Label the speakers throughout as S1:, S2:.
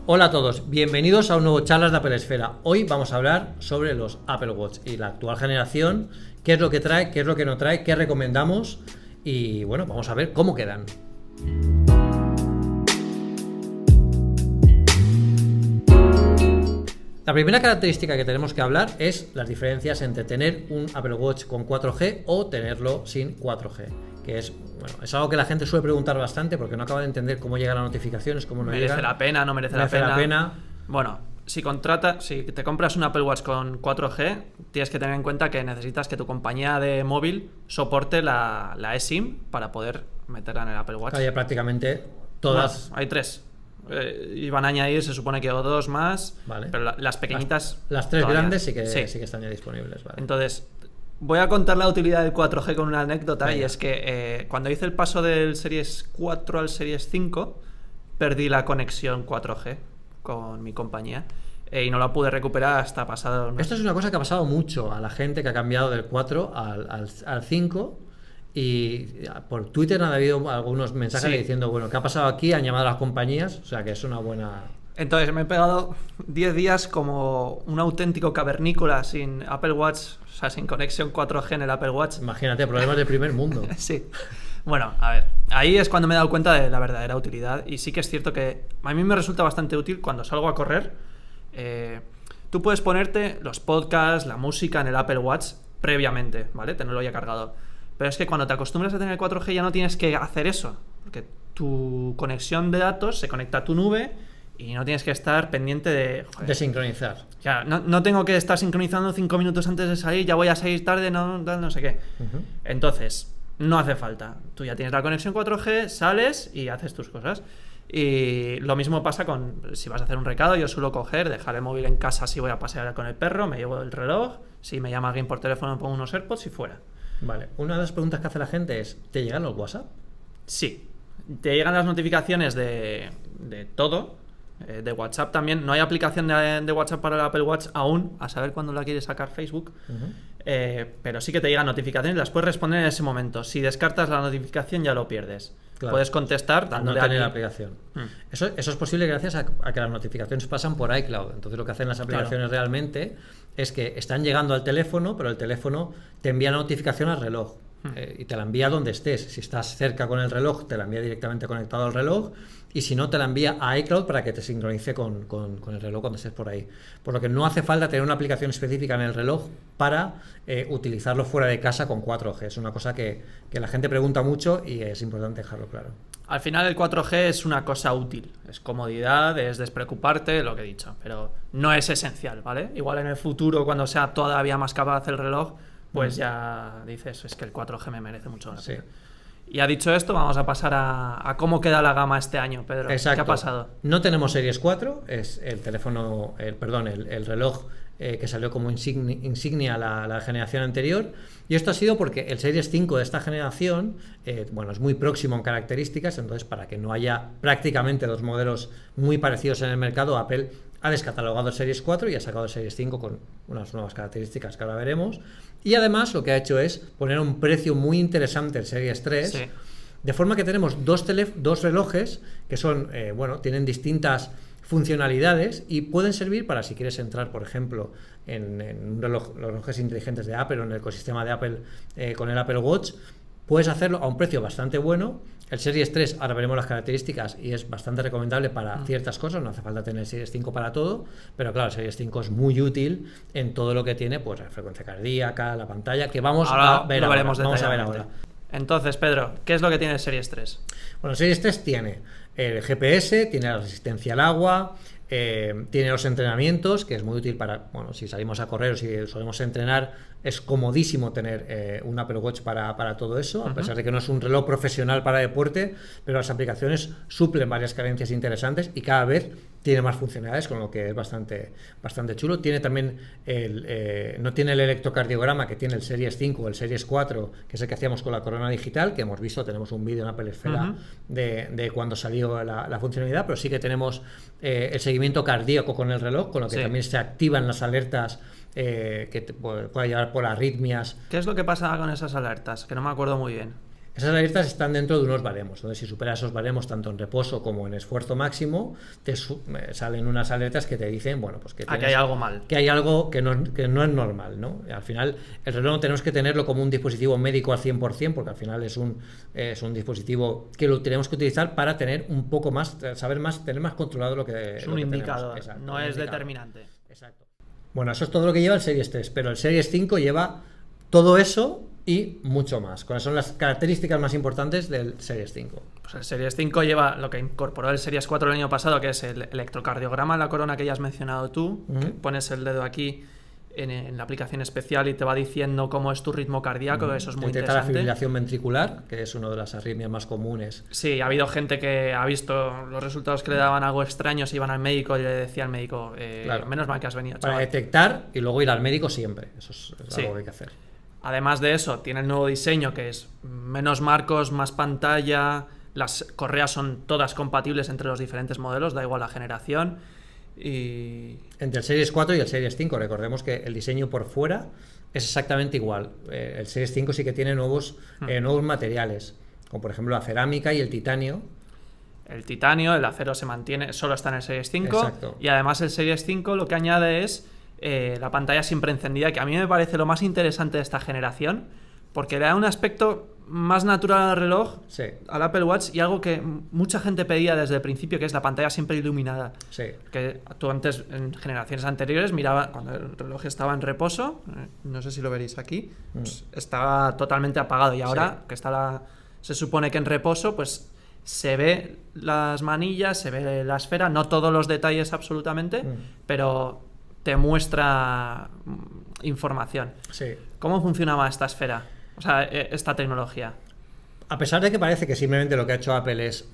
S1: Hola a todos, bienvenidos a un nuevo Charlas de Apple Esfera. Hoy vamos a hablar sobre los Apple Watch y la actual generación, qué es lo que trae, qué es lo que no trae, qué recomendamos y bueno, vamos a ver cómo quedan. La primera característica que tenemos que hablar es las diferencias entre tener un Apple Watch con 4G o tenerlo sin 4G, que es algo que la gente suele preguntar bastante porque no acaba de entender cómo llegan las notificaciones, cómo no llegan.
S2: ¿Merece la pena? ¿No merece la pena? Bueno, si te compras un Apple Watch con 4G, tienes que tener en cuenta que necesitas que tu compañía de móvil soporte la eSIM para poder meterla en el Apple Watch.
S1: Hay prácticamente todas.
S2: Bueno, hay 3. Iban a añadir, se supone que 2 más,
S1: vale.
S2: Pero las pequeñitas.
S1: Las 3 grandes sí que están ya disponibles. Vale.
S2: Entonces, voy a contar la utilidad del 4G con una anécdota. Venga. Y es que cuando hice el paso del Series 4 al Series 5, perdí la conexión 4G con mi compañía y no la pude recuperar hasta pasado. ¿No?
S1: Esto es una cosa que ha pasado mucho a la gente que ha cambiado del 4 al 5. Y por Twitter han habido algunos mensajes diciendo, bueno, ¿qué ha pasado aquí? Han llamado a las compañías, o sea que es una buena...
S2: Entonces me he pegado 10 días como un auténtico cavernícola sin Apple Watch, o sea, sin conexión 4G en el Apple Watch.
S1: Imagínate, problemas del primer mundo.
S2: Sí. Bueno, a ver, ahí es cuando me he dado cuenta de la verdadera utilidad y sí que es cierto que a mí me resulta bastante útil cuando salgo a correr. Tú puedes ponerte los podcasts, la música en el Apple Watch previamente, ¿vale? Tenerlo ya cargado. Pero es que cuando te acostumbras a tener 4G ya no tienes que hacer eso, porque tu conexión de datos se conecta a tu nube y no tienes que estar pendiente de
S1: sincronizar.
S2: O sea, no tengo que estar sincronizando 5 minutos antes de salir, ya voy a salir tarde, no sé qué. Entonces, no hace falta. Tú ya tienes la conexión 4G, sales y haces tus cosas. Y lo mismo pasa con si vas a hacer un recado. Yo suelo dejar el móvil en casa si voy a pasear con el perro, me llevo el reloj, si me llama alguien por teléfono me pongo unos AirPods y fuera.
S1: Vale, una de las preguntas que hace la gente es, ¿te llegan los WhatsApp?
S2: Sí, te llegan las notificaciones de todo, de WhatsApp también. No hay aplicación de WhatsApp para el Apple Watch aún, a saber cuándo la quiere sacar Facebook. Pero sí que te llegan notificaciones y las puedes responder en ese momento. Si descartas la notificación ya lo pierdes. Claro. Puedes contestar dándole
S1: no tener la aplicación. Eso es posible gracias a que las notificaciones pasan por iCloud. Entonces lo que hacen las aplicaciones realmente es que están llegando al teléfono, pero el teléfono te envía la notificación al reloj y te la envía donde estés. Si estás cerca con el reloj, te la envía directamente conectado al reloj, y si no, te la envía a iCloud para que te sincronice con el reloj cuando estés por ahí. Por lo que no hace falta tener una aplicación específica en el reloj para utilizarlo fuera de casa con 4G. Es una cosa que la gente pregunta mucho y es importante dejarlo claro.
S2: Al final el 4G es una cosa útil, es comodidad, es despreocuparte, lo que he dicho, pero no es esencial, ¿vale? Igual en el futuro, cuando sea todavía más capaz el reloj, pues ya dices, es que el 4G me merece mucho la pena. Sí. Y ha dicho esto, vamos a pasar a cómo queda la gama este año, Pedro.
S1: Exacto.
S2: ¿Qué ha pasado?
S1: No tenemos Series 4, es el reloj que salió como insignia la generación anterior, y esto ha sido porque el Series 5 de esta generación es muy próximo en características. Entonces, para que no haya prácticamente dos modelos muy parecidos en el mercado, Apple ha descatalogado el Series 4 y ha sacado el Series 5 con unas nuevas características que ahora veremos, y además lo que ha hecho es poner a un precio muy interesante el Series 3, sí. De forma que tenemos dos relojes que son tienen distintas funcionalidades y pueden servir para, si quieres entrar, por ejemplo, en los relojes inteligentes de Apple o en el ecosistema de Apple con el Apple Watch. Puedes hacerlo a un precio bastante bueno. El Series 3, ahora veremos las características, y es bastante recomendable para ciertas cosas. No hace falta tener el Series 5 para todo, pero claro, el Series 5 es muy útil en todo lo que tiene, pues la frecuencia cardíaca, la pantalla, que vamos a ver ahora.
S2: Entonces, Pedro, ¿qué es lo que tiene el Series 3?
S1: Bueno, el Series 3 tiene el GPS, tiene la resistencia al agua, tiene los entrenamientos, que es muy útil para, si salimos a correr o si solemos entrenar, es comodísimo tener un Apple Watch para todo eso, a pesar de que no es un reloj profesional para deporte, pero las aplicaciones suplen varias carencias interesantes y cada vez tiene más funcionalidades, con lo que es bastante chulo. Tiene también no tiene el electrocardiograma que tiene el Series 5 o el Series 4, que es el que hacíamos con la corona digital, que hemos visto, tenemos un vídeo en Apple Esfera de cuando salió la funcionalidad, pero sí que tenemos el seguimiento cardíaco con el reloj, con lo que también se activan las alertas que te pueda llevar por arritmias.
S2: ¿Qué es lo que pasa con esas alertas? Que no me acuerdo muy bien.
S1: Esas alertas están dentro de unos baremos. Entonces, si superas esos baremos tanto en reposo como en esfuerzo máximo, salen unas alertas que te dicen, bueno, pues que
S2: hay algo mal.
S1: Que hay algo que no es normal, ¿no? Al final, el reloj tenemos que tenerlo como un dispositivo médico al 100%, porque al final es un dispositivo que lo tenemos que utilizar para tener un poco más, saber más, tener más controlado lo que
S2: es un indicador, no es determinante.
S1: Exacto. Bueno, eso es todo lo que lleva el Series 3, pero el Series 5 lleva todo eso y mucho más. ¿Cuáles son las características más importantes del Series 5?
S2: Pues el Series 5 lleva lo que incorporó el Series 4 el año pasado, que es el electrocardiograma en la corona que ya has mencionado tú, que pones el dedo aquí en la aplicación especial y te va diciendo cómo es tu ritmo cardíaco, eso es muy
S1: Detecta
S2: interesante.
S1: la fibrilación ventricular, que es una de las arritmias más comunes.
S2: Sí, ha habido gente que ha visto los resultados que le daban algo extraños, iban al médico y le decía al médico, claro, menos mal que has venido, chaval.
S1: Para detectar y luego ir al médico siempre, eso es algo que hay que hacer.
S2: Además de eso, tiene el nuevo diseño que es menos marcos, más pantalla, las correas son todas compatibles entre los diferentes modelos, da igual la generación. Y
S1: entre el Series 4 y el Series 5, recordemos que el diseño por fuera es exactamente igual. El Series 5 sí que tiene nuevos materiales, como por ejemplo la cerámica y el titanio.
S2: El titanio, el acero se mantiene, solo está en el Series 5.
S1: Exacto.
S2: Y además el Series 5 lo que añade es la pantalla siempre encendida, que a mí me parece lo más interesante de esta generación, porque le da un aspecto más natural al reloj,
S1: sí,
S2: al Apple Watch, y algo que mucha gente pedía desde el principio, que es la pantalla siempre iluminada.
S1: Sí.
S2: Que tú antes, en generaciones anteriores, miraba cuando el reloj estaba en reposo, no sé si lo veréis aquí, pues estaba totalmente apagado, y ahora que se supone que en reposo, pues se ve las manillas, se ve la esfera, no todos los detalles absolutamente, pero te muestra información.
S1: Sí.
S2: ¿Cómo funcionaba esta esfera? O sea, esta tecnología.
S1: A pesar de que parece que simplemente lo que ha hecho Apple es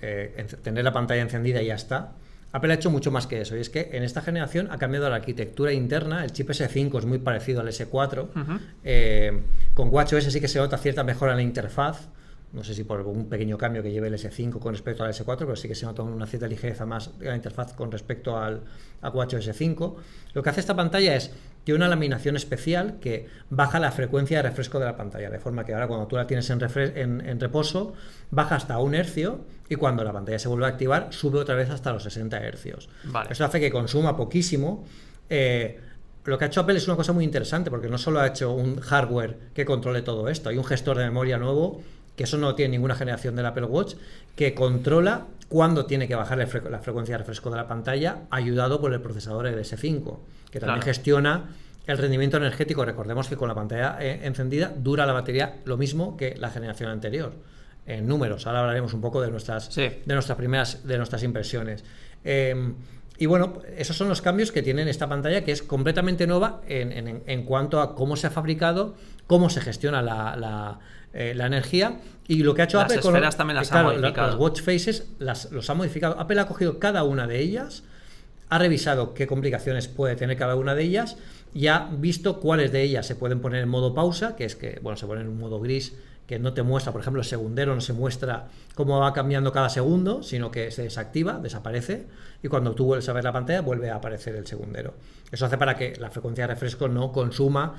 S1: tener la pantalla encendida y ya está, Apple ha hecho mucho más que eso. Y es que en esta generación ha cambiado la arquitectura interna. El chip S5 es muy parecido al S4. Con WatchOS sí que se nota cierta mejora en la interfaz. No sé si por un pequeño cambio que lleve el S5 con respecto al S4, pero sí que se nota una cierta ligereza más de la interfaz con respecto a WatchOS 5. Lo que hace esta pantalla es que una laminación especial que baja la frecuencia de refresco de la pantalla, de forma que ahora cuando tú la tienes en reposo, baja hasta 1 hercio y cuando la pantalla se vuelve a activar, sube otra vez hasta los 60 hercios.
S2: Vale.
S1: Eso hace que consuma poquísimo. Lo que ha hecho Apple es una cosa muy interesante, porque no solo ha hecho un hardware que controle todo esto, hay un gestor de memoria nuevo, que eso no tiene ninguna generación del Apple Watch, que controla cuándo tiene que bajar la frecuencia de refresco de la pantalla, ayudado por el procesador LS5, que también gestiona el rendimiento energético. Recordemos que con la pantalla encendida dura la batería lo mismo que la generación anterior. En números, ahora hablaremos un poco de nuestras impresiones. Y bueno, esos son los cambios que tiene esta pantalla, que es completamente nueva en cuanto a cómo se ha fabricado, cómo se gestiona la energía, y lo que ha hecho Apple
S2: con las esferas también las ha modificado.
S1: Las watch faces los ha modificado. Apple ha cogido cada una de ellas, ha revisado qué complicaciones puede tener cada una de ellas y ha visto cuáles de ellas se pueden poner en modo pausa, que es que se pone en un modo gris, que no te muestra, por ejemplo, el segundero no se muestra cómo va cambiando cada segundo, sino que se desactiva, desaparece, y cuando tú vuelves a ver la pantalla vuelve a aparecer el segundero. Eso hace para que la frecuencia de refresco no consuma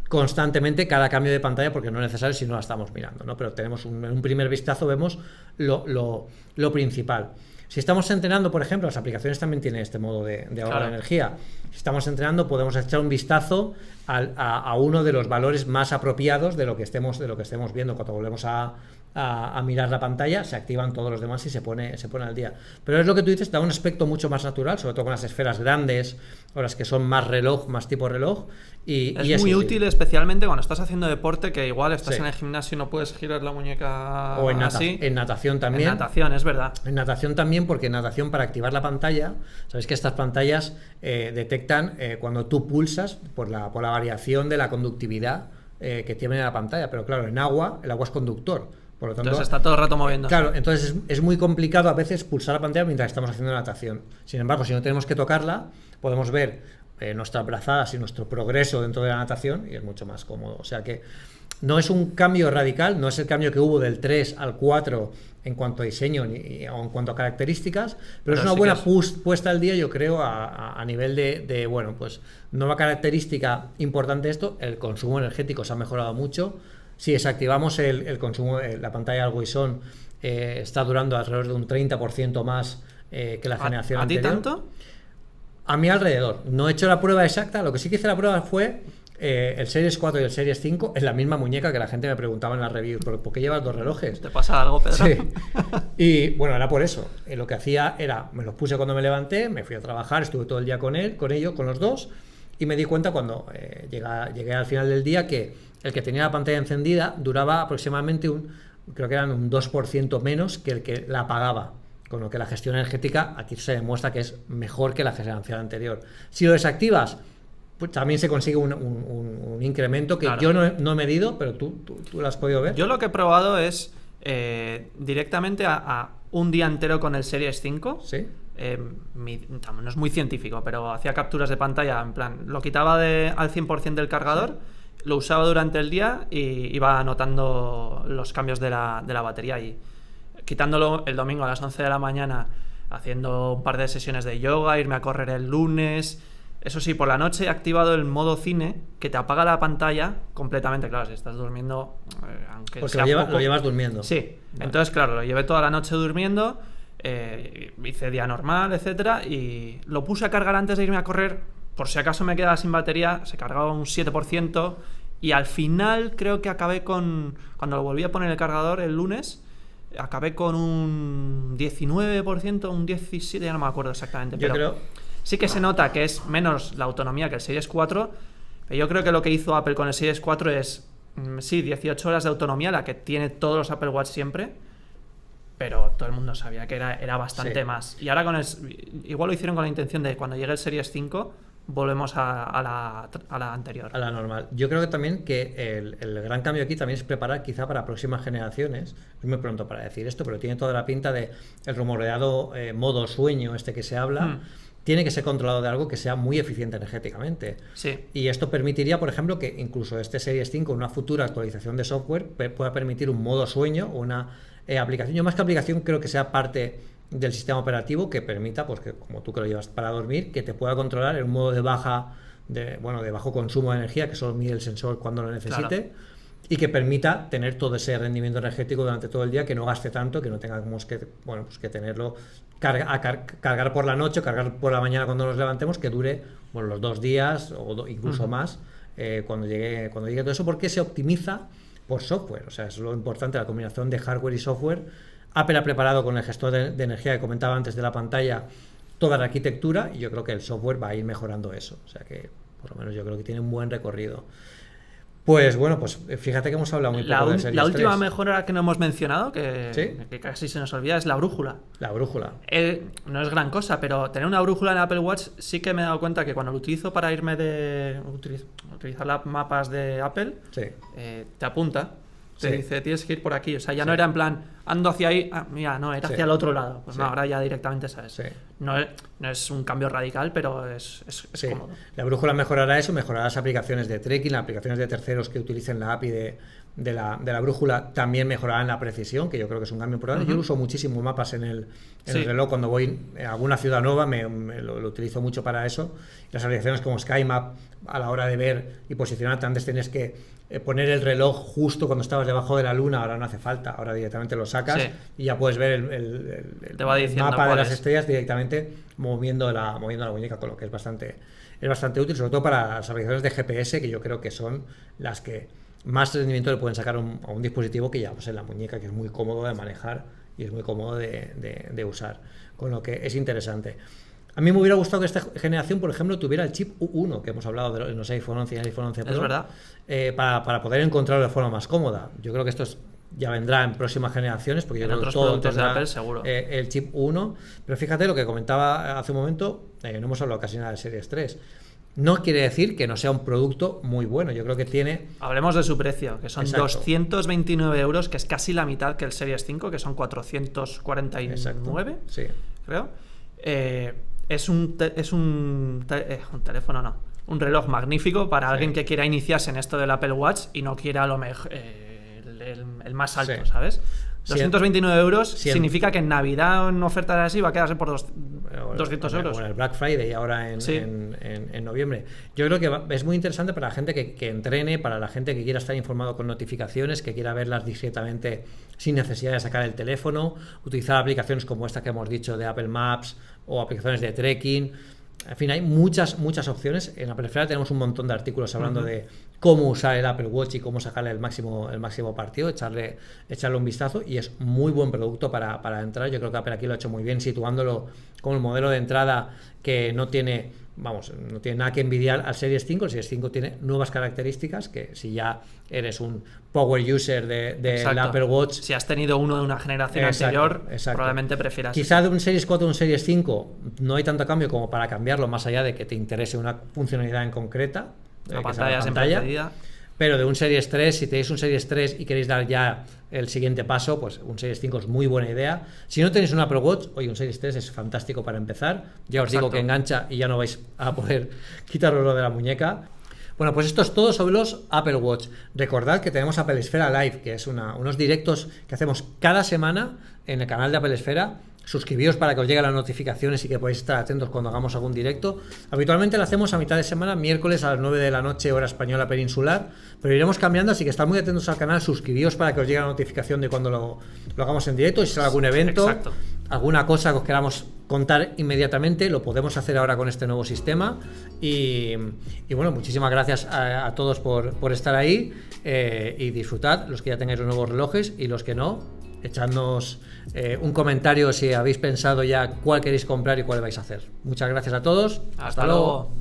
S1: constantemente cada cambio de pantalla, porque no es necesario si no la estamos mirando, ¿no? Pero tenemos en un primer vistazo vemos lo principal. Si estamos entrenando, por ejemplo, las aplicaciones también tienen este modo de ahorro de energía. Si estamos entrenando, podemos echar un vistazo a uno de los valores más apropiados de lo que estemos viendo. Cuando volvemos a mirar la pantalla, se activan todos los demás y se pone al día. Pero es lo que tú dices, da un aspecto mucho más natural, sobre todo con las esferas grandes o las que son más reloj, más tipo reloj. Y
S2: es muy útil, especialmente cuando estás haciendo deporte, que igual estás en el gimnasio y no puedes girar la muñeca
S1: o
S2: así.
S1: En natación también.
S2: En natación, es verdad.
S1: En natación también, porque en natación, para activar la pantalla, sabéis que estas pantallas detectan cuando tú pulsas por la variación de la conductividad que tiene la pantalla. Pero claro, en agua, el agua es conductor. Por lo tanto,
S2: entonces está todo el rato moviendo.
S1: Claro, entonces es muy complicado a veces pulsar la pantalla mientras estamos haciendo natación. Sin embargo, si no tenemos que tocarla, podemos ver nuestras brazadas y nuestro progreso dentro de la natación, y es mucho más cómodo. O sea que no es un cambio radical, no es el cambio que hubo del 3 al 4 en cuanto a diseño o en cuanto a características, pero es una buena puesta al día, yo creo, a nivel de nueva característica importante esto. El consumo energético se ha mejorado mucho. Si desactivamos el consumo, la pantalla Always On está durando alrededor de un 30% más que la generación anterior.
S2: ¿A ti tanto?
S1: A mi alrededor. No he hecho la prueba exacta, lo que sí que hice la prueba fue el Series 4 y el Series 5 es la misma muñeca que la gente me preguntaba en la review, ¿por qué llevas 2 relojes?
S2: ¿Te pasa algo, Pedro?
S1: Sí. Y bueno, era por eso. Lo que hacía era, me los puse cuando me levanté, me fui a trabajar, estuve todo el día con ellos, con los dos, y me di cuenta cuando llegué al final del día que el que tenía la pantalla encendida duraba aproximadamente creo que eran un 2% menos que el que la apagaba. Con lo que la gestión energética aquí se demuestra que es mejor que la generación anterior. Si lo desactivas, pues también se consigue un incremento que yo no he medido, pero tú lo has podido ver.
S2: Yo lo que he probado es directamente a un día entero con el Series 5.
S1: Sí.
S2: No es muy científico, pero hacía capturas de pantalla, en plan, lo quitaba al 100% del cargador, lo usaba durante el día y iba anotando los cambios de la batería, y quitándolo el domingo a las 11 de la mañana, haciendo un par de sesiones de yoga, irme a correr el lunes. Eso sí, por la noche he activado el modo cine, que te apaga la pantalla completamente. Claro, si estás durmiendo, aunque
S1: porque
S2: sea
S1: lo llevas durmiendo.
S2: Sí,
S1: vale.
S2: Entonces claro, lo llevé toda la noche durmiendo, hice día normal, etcétera, y lo puse a cargar antes de irme a correr, por si acaso me quedaba sin batería. Se cargaba un 7%, y al final creo que acabé cuando lo volví a poner el cargador el lunes, acabé con un 19%, un 17%, ya no me acuerdo exactamente.
S1: Yo creo...
S2: Sí que se nota que es menos la autonomía que el Series 4, pero yo creo que lo que hizo Apple con el Series 4 es, sí, 18 horas de autonomía, la que tiene todos los Apple Watch siempre, pero todo el mundo sabía que era bastante más. Y ahora igual lo hicieron con la intención de cuando llegue el Series 5 volvemos a la anterior.
S1: A la normal. Yo creo que también que el gran cambio aquí también es preparar quizá para próximas generaciones. Es muy pronto para decir esto, pero tiene toda la pinta de el rumoreado modo sueño que se habla. Tiene que ser controlado de algo que sea muy eficiente energéticamente.
S2: Sí.
S1: Y esto permitiría, por ejemplo, que incluso este Series 5, una futura actualización de software, pueda permitir un modo sueño o una aplicación. Yo más que aplicación creo que sea parte del sistema operativo que permita, pues que como tú que lo llevas para dormir, que te pueda controlar en un modo de bajo consumo de energía, que solo mide el sensor cuando lo necesite. Claro. Y que permita tener todo ese rendimiento energético durante todo el día, que no gaste tanto, que no tengamos que tenerlo cargar por la noche, cargar por la mañana cuando nos levantemos, que dure los 2 días o incluso más cuando llegue todo eso, porque se optimiza por software. O sea, es lo importante, la combinación de hardware y software. Apple ha preparado con el gestor de energía que comentaba antes de la pantalla toda la arquitectura, y yo creo que el software va a ir mejorando eso. O sea que por lo menos yo creo que tiene un buen recorrido. Pues bueno, pues fíjate que hemos hablado muy poco de Series 3.
S2: La última mejora que no hemos mencionado, que
S1: ¿Sí?
S2: casi se nos olvida, es la brújula.
S1: La brújula.
S2: No es gran cosa, pero tener una brújula en Apple Watch sí que me he dado cuenta que cuando lo utilizo para irme utilizar las mapas de Apple,
S1: sí.
S2: Te apunta. Te
S1: Sí.
S2: dice, tienes que ir por aquí. O sea, ya
S1: Sí.
S2: no era en plan, ando hacia ahí, mira, no, era
S1: Sí.
S2: hacia el otro lado. Pues
S1: Sí.
S2: no, ahora ya directamente sabes.
S1: Sí.
S2: No es un cambio radical, pero es
S1: Sí.
S2: cómodo.
S1: La brújula mejorará eso, mejorará las aplicaciones de tracking, las aplicaciones de terceros que utilicen la API de la brújula también mejorarán la precisión, que yo creo que es un cambio importante. Yo uso muchísimo mapas en el reloj cuando voy a alguna ciudad nueva, lo utilizo mucho para eso. Las aplicaciones como SkyMap, a la hora de ver y posicionarte, antes tienes que poner el reloj justo cuando estabas debajo de la luna, ahora no hace falta, ahora directamente lo sacas y ya puedes ver el mapa de las estrellas directamente moviendo la muñeca, con lo que es bastante útil, sobre todo para las aplicaciones de GPS, que yo creo que son las que más rendimiento le pueden sacar a un dispositivo que llevamos en la muñeca, que es muy cómodo de manejar y es muy cómodo de usar, con lo que es interesante. A mí me hubiera gustado que esta generación, por ejemplo, tuviera el chip U1, que hemos hablado de los iPhone 11 y iPhone 11 Pro.
S2: Es verdad.
S1: Para poder encontrarlo de forma más cómoda. Yo creo que esto ya vendrá en próximas generaciones, porque yo creo que todo
S2: productos de Apple, seguro.
S1: El chip 1. Pero fíjate lo que comentaba hace un momento, no hemos hablado casi nada de Series 3. No quiere decir que no sea un producto muy bueno. Yo creo que tiene...
S2: Hablemos de su precio, que son
S1: Exacto.
S2: 229 euros, que es casi la mitad que el Series 5, que son 449,
S1: Exacto. Sí.
S2: creo. Es un teléfono, no. Un reloj magnífico para alguien que quiera iniciarse en esto del Apple Watch y no quiera lo mejor, el más alto,
S1: Sí.
S2: ¿sabes? 229 euros
S1: Sí.
S2: significa que en Navidad en ofertas así va a quedarse por 200 euros.
S1: Con el Black Friday ahora
S2: Sí.
S1: en noviembre. Yo creo que es muy interesante para la gente que entrene, para la gente que quiera estar informado con notificaciones, que quiera verlas discretamente sin necesidad de sacar el teléfono, utilizar aplicaciones como esta que hemos dicho de Apple Maps o aplicaciones de trekking. En fin, hay muchas opciones. En Apple Esfera tenemos un montón de artículos hablando de cómo usar el Apple Watch y cómo sacarle el máximo partido, echarle un vistazo, y es muy buen producto para entrar. Yo creo que Apple aquí lo ha hecho muy bien, situándolo como el modelo de entrada que no tiene nada que envidiar al Series 5. El Series 5 tiene nuevas características que, si ya eres un power user del Apple Watch,
S2: si has tenido uno de una generación anterior, probablemente prefieras
S1: quizá de un Series 4 a un Series 5 no hay tanto cambio como para cambiarlo, más allá de que te interese una funcionalidad en concreta,
S2: la pantalla.
S1: Pero de un Series 3, si tenéis un Series 3 y queréis dar ya el siguiente paso, pues un Series 5 es muy buena idea. Si no tenéis un Apple Watch, oye, un Series 3 es fantástico para empezar. Ya os digo que engancha y ya no vais a poder quitaroslo de la muñeca. Bueno, pues esto es todo sobre los Apple Watch. Recordad que tenemos Apple Esfera Live, que es unos directos que hacemos cada semana en el canal de Apple Esfera. Suscribíos para que os lleguen las notificaciones y que podáis estar atentos cuando hagamos algún directo. Habitualmente lo hacemos a mitad de semana, miércoles a las 9 de la noche, hora española peninsular, pero iremos cambiando, así que estad muy atentos al canal, suscribíos para que os llegue la notificación de cuando lo hagamos en directo. Y si sale algún evento, alguna cosa que os queramos contar inmediatamente, lo podemos hacer ahora con este nuevo sistema. Y bueno, muchísimas gracias a todos por estar ahí, y disfrutad, los que ya tengáis los nuevos relojes, y los que no, echadnos un comentario si habéis pensado ya cuál queréis comprar y cuál vais a hacer. Muchas gracias a todos.
S2: Hasta luego.